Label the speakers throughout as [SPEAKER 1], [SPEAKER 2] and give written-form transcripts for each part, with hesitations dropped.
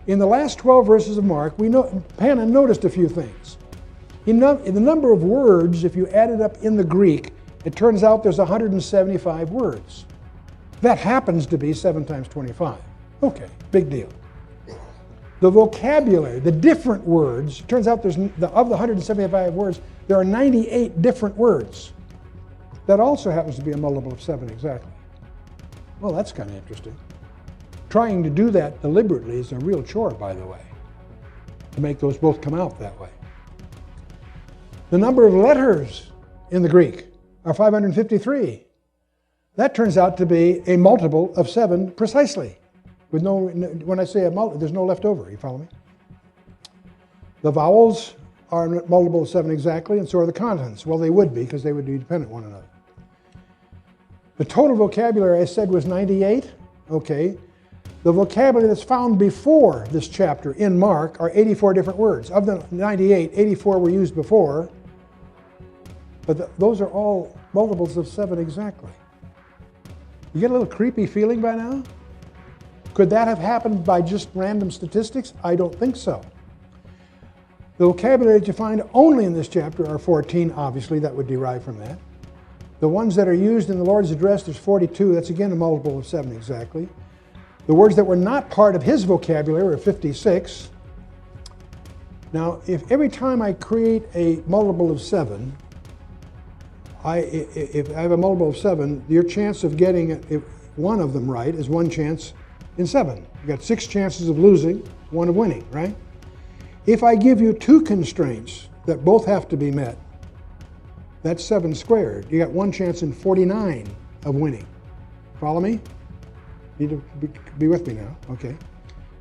[SPEAKER 1] In the last 12 verses of Mark, Hannah noticed a few things. In the number of words, if you add it up in the Greek, it turns out there's 175 words. That happens to be 7 times 25. Okay, big deal. The vocabulary, the different words, turns out of the 175 words, there are 98 different words. That also happens to be a multiple of 7 exactly. Well, that's kind of interesting. Trying to do that deliberately is a real chore, by the way, to make those both come out that way. The number of letters in the Greek are 553. That turns out to be a multiple of 7 precisely. With when I say a multiple, there's no left over. You follow me? The vowels are a multiple of 7 exactly, and so are the consonants. Well, they would be, because they would be dependent on one another. The total vocabulary, I said, was 98. Okay. The vocabulary that's found before this chapter in Mark are 84 different words. Of the 98, 84 were used before, but those are all multiples of 7 exactly. You get a little creepy feeling by now? Could that have happened by just random statistics? I don't think so. The vocabulary that you find only in this chapter are 14, obviously, that would derive from that. The ones that are used in the Lord's Address, there's 42, that's again a multiple of 7 exactly. The words that were not part of his vocabulary are 56. Now, if every time I create a multiple of 7, if I have a multiple of 7, your chance of getting one of them right is 1 chance in 7. You've got 6 chances of losing, 1 of winning, right? If I give you 2 constraints that both have to be met, that's 7 squared. You got 1 chance in 49 of winning. Follow me? Need to be with me now. Okay.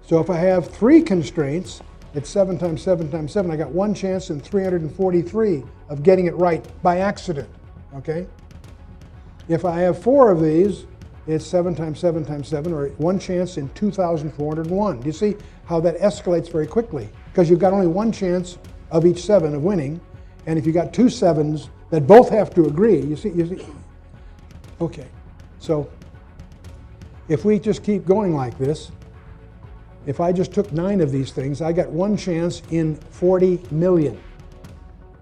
[SPEAKER 1] So if I have 3 constraints, it's 7 times 7 times 7. I got 1 chance in 343 of getting it right by accident. Okay. If I have 4 of these, it's 7 times 7 times 7, or 1 chance in 2,401. Do you see how that escalates very quickly? Because you've got only 1 chance of each 7 of winning, and if you got 2 7s that both have to agree, you see. Okay. So if we just keep going like this, if I just took 9 of these things, I got 1 chance in 40 million.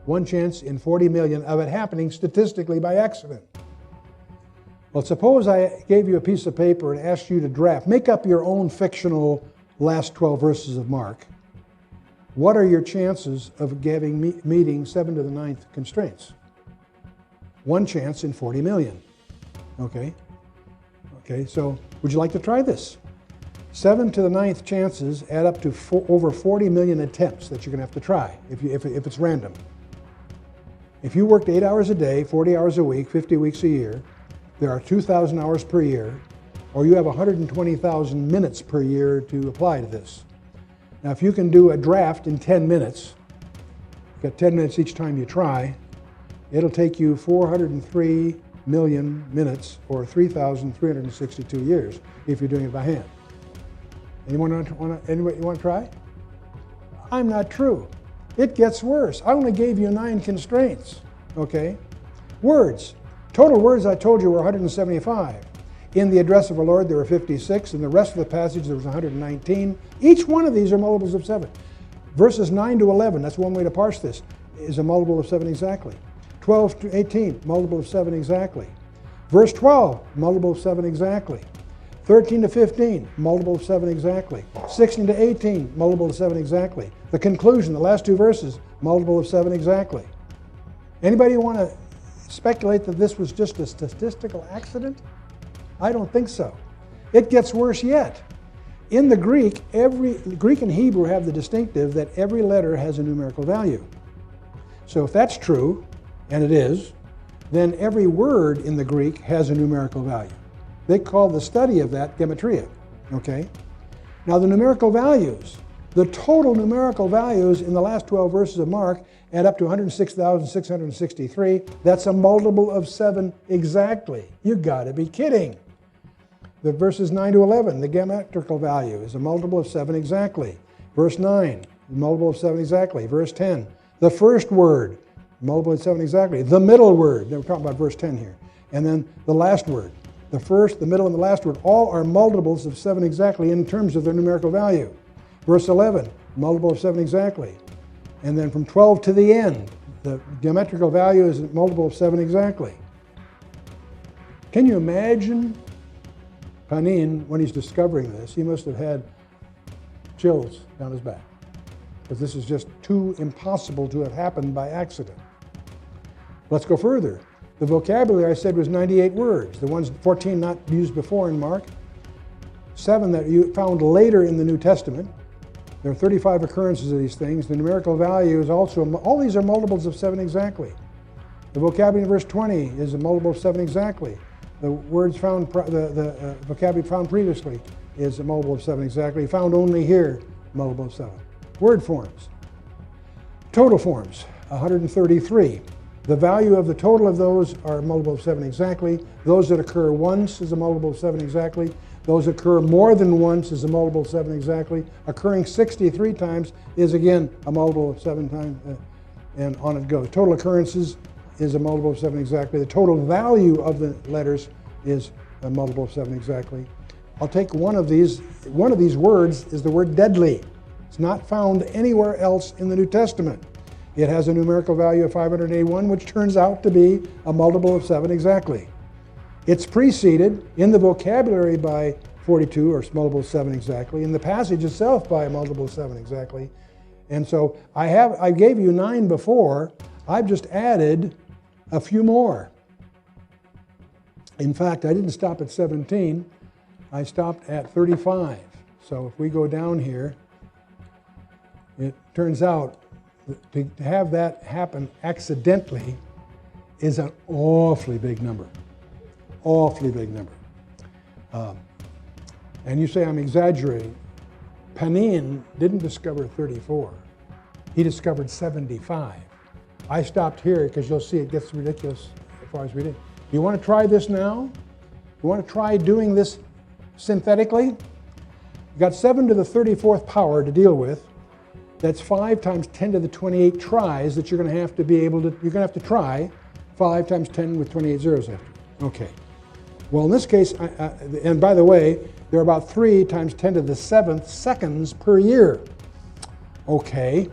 [SPEAKER 1] 1 chance in 40 million of it happening statistically by accident. Well, suppose I gave you a piece of paper and asked you to draft, make up your own fictional last 12 verses of Mark. What are your chances of meeting 7 to the 9th constraints? 1 chance in 40 million. Okay. Okay, so would you like to try this? 7 to the 9th chances add up to over 40 million attempts that you're going to have to try if it's random. If you worked 8 hours a day, 40 hours a week, 50 weeks a year, there are 2,000 hours per year, or you have 120,000 minutes per year to apply to this. Now, if you can do a draft in 10 minutes, you've got 10 minutes each time you try, it'll take you 403 million minutes, or 3,362 years, if you're doing it by hand. Anybody want to try? I'm not true. It gets worse. I only gave you 9 constraints, okay? Words. Total words I told you were 175. In the address of our Lord, there were 56. In the rest of the passage, there was 119. Each one of these are multiples of 7. Verses 9 to 11, that's one way to parse this, is a multiple of 7 exactly. 12 to 18, multiple of 7 exactly. Verse 12, multiple of 7 exactly. 13 to 15, multiple of 7 exactly. 16 to 18, multiple of 7 exactly. The conclusion, the last 2 verses, multiple of 7 exactly. Anybody want to speculate that this was just a statistical accident? I don't think so. It gets worse yet. In the Greek, Greek and Hebrew have the distinctive that every letter has a numerical value. So if that's true, and it is, then every word in the Greek has a numerical value. They call the study of that gematria, okay? Now the numerical values, the total numerical values in the last 12 verses of Mark add up to 106,663. That's a multiple of 7 exactly. You gotta be kidding. The verses 9 to 11, the geometrical value is a multiple of 7 exactly. Verse 9, a multiple of 7 exactly. Verse 10, the first word, multiple of 7 exactly. The middle word, we're talking about verse 10 here. And then the last word. The first, the middle, and the last word all are multiples of 7 exactly in terms of their numerical value. Verse 11, multiple of 7 exactly. And then from 12 to the end, the geometrical value is a multiple of 7 exactly. Can you imagine Panin, when he's discovering this, he must have had chills down his back, because this is just too impossible to have happened by accident. Let's go further. The vocabulary I said was 98 words, the ones 14 not used before in Mark, 7 that you found later in the New Testament. There are 35 occurrences of these things. The numerical value is also, all these are multiples of 7 exactly. The vocabulary in verse 20 is a multiple of 7 exactly. The words found, the vocabulary found previously is a multiple of 7 exactly. Found only here, multiple of 7. Word forms. Total forms, 133. The value of the total of those are a multiple of 7 exactly. Those that occur once is a multiple of 7 exactly. Those that occur more than once is a multiple of 7 exactly. Occurring 63 times is again a multiple of 7 times, and on it goes. Total occurrences is a multiple of 7 exactly. The total value of the letters is a multiple of 7 exactly. I'll take one of these. One of these words is the word deadly. It's not found anywhere else in the New Testament. It has a numerical value of 581, which turns out to be a multiple of 7 exactly. It's preceded in the vocabulary by 42, or multiple of 7 exactly, in the passage itself by a multiple of 7 exactly. And so I gave you 9 before. I've just added a few more. In fact, I didn't stop at 17. I stopped at 35. So if we go down here, it turns out to have that happen accidentally is an awfully big number. Awfully big number. And you say I'm exaggerating. Panin didn't discover 34. He discovered 75. I stopped here because you'll see it gets ridiculous as far as we did. You want to try this now? You want to try doing this synthetically? You got 7 to the 34th power to deal with. That's 5 times 10 to the 28 tries that you're going to have to be able to, you're going to have to try 5 times 10 with 28 zeros after. Okay. Well, in this case, and by the way, there are about 3 times 10 to the 7th seconds per year. Okay.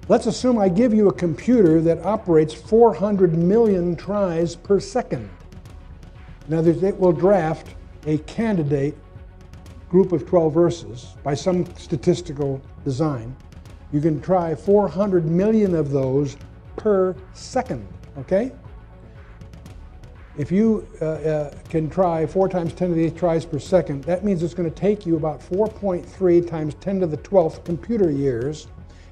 [SPEAKER 1] Let's assume I give you a computer that operates 400 million tries per second. Now, it will draft a candidate group of 12 verses by some statistical design. You can try 400 million of those per second, okay? If you can try 4 times 10 to the 8th tries per second, that means it's going to take you about 4.3 times 10 to the 12th computer years.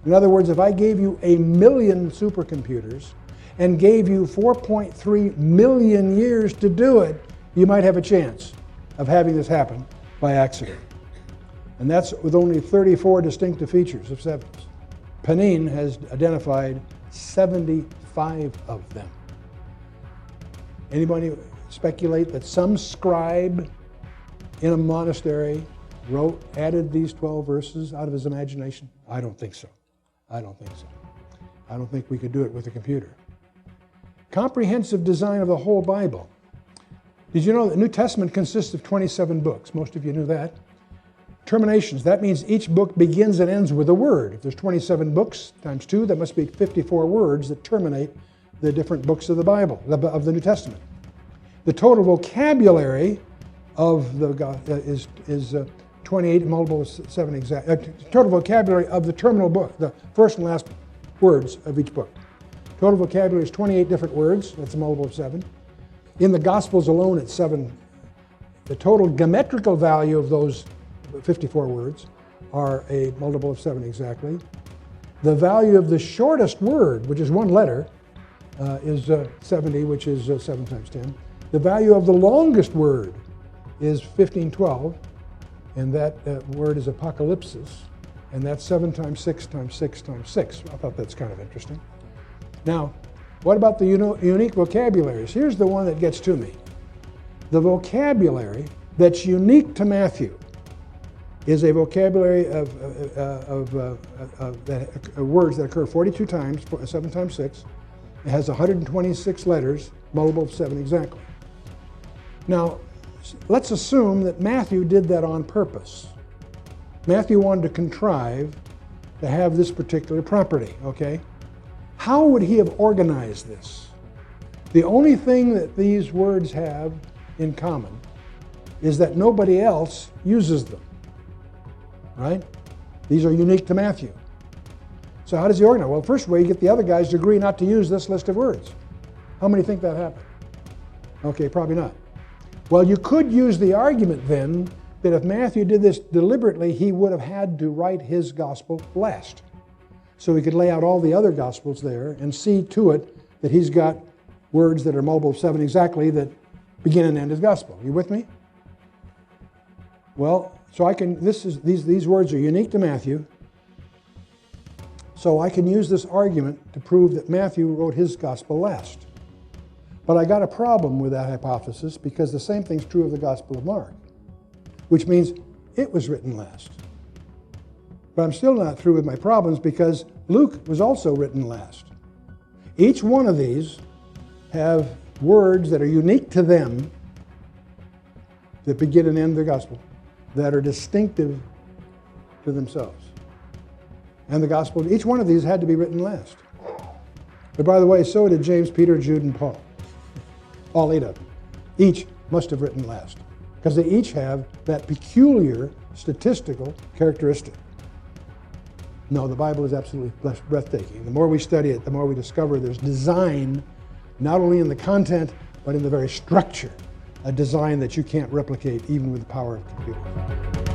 [SPEAKER 1] In other words, if I gave you 1,000,000 supercomputers and gave you 4.3 million years to do it, you might have a chance of having this happen by accident. And that's with only 34 distinctive features of 7s. Panin has identified 75 of them. Anybody speculate that some scribe in a monastery added these 12 verses out of his imagination? I don't think so. I don't think so. I don't think we could do it with a computer. Comprehensive design of the whole Bible. Did you know the New Testament consists of 27 books? Most of you knew that. Terminations, that means each book begins and ends with a word. If there's 27 books times 2, that must be 54 words that terminate the different books of the Bible, of the New Testament. The total vocabulary of the is 28 multiple of 7 exact. Total vocabulary of the terminal book, the first and last words of each book. Total vocabulary is 28 different words. That's a multiple of 7. In the Gospels alone, it's 7. The total geometrical value of those 54 words are a multiple of 7 exactly. The value of the shortest word, which is 1 letter, is 70, which is 7 times 10. The value of the longest word is 1512, and that word is apocalypsis, and that's 7 times 6 times 6 times 6. I thought that's kind of interesting. Now, what about the unique vocabularies? Here's the one that gets to me. The vocabulary that's unique to Matthew is a vocabulary of words that occur 42 times, 7 times 6. It has 126 letters, multiple of 7 exactly. Now, let's assume that Matthew did that on purpose. Matthew wanted to contrive to have this particular property, okay? How would he have organized this? The only thing that these words have in common is that nobody else uses them, right? These are unique to Matthew. So how does he organize? Well, first way, you get the other guys to agree not to use this list of words. How many think that happened? Okay, probably not. Well, you could use the argument then that if Matthew did this deliberately, he would have had to write his gospel last. So he could lay out all the other gospels there and see to it that he's got words that are multiple of 7 exactly that begin and end his gospel. You with me? Well, so I can, these words are unique to Matthew. So I can use this argument to prove that Matthew wrote his gospel last. But I got a problem with that hypothesis because the same thing's true of the Gospel of Mark, which means it was written last. But I'm still not through with my problems because Luke was also written last. Each one of these have words that are unique to them that begin and end the gospel, that are distinctive to themselves. And the gospel, each one of these had to be written last. But by the way, so did James, Peter, Jude, and Paul. All 8 of them. Each must have written last, because they each have that peculiar statistical characteristic. No, the Bible is absolutely breathtaking. The more we study it, the more we discover there's design, not only in the content, but in the very structure, a design that you can't replicate even with the power of computers.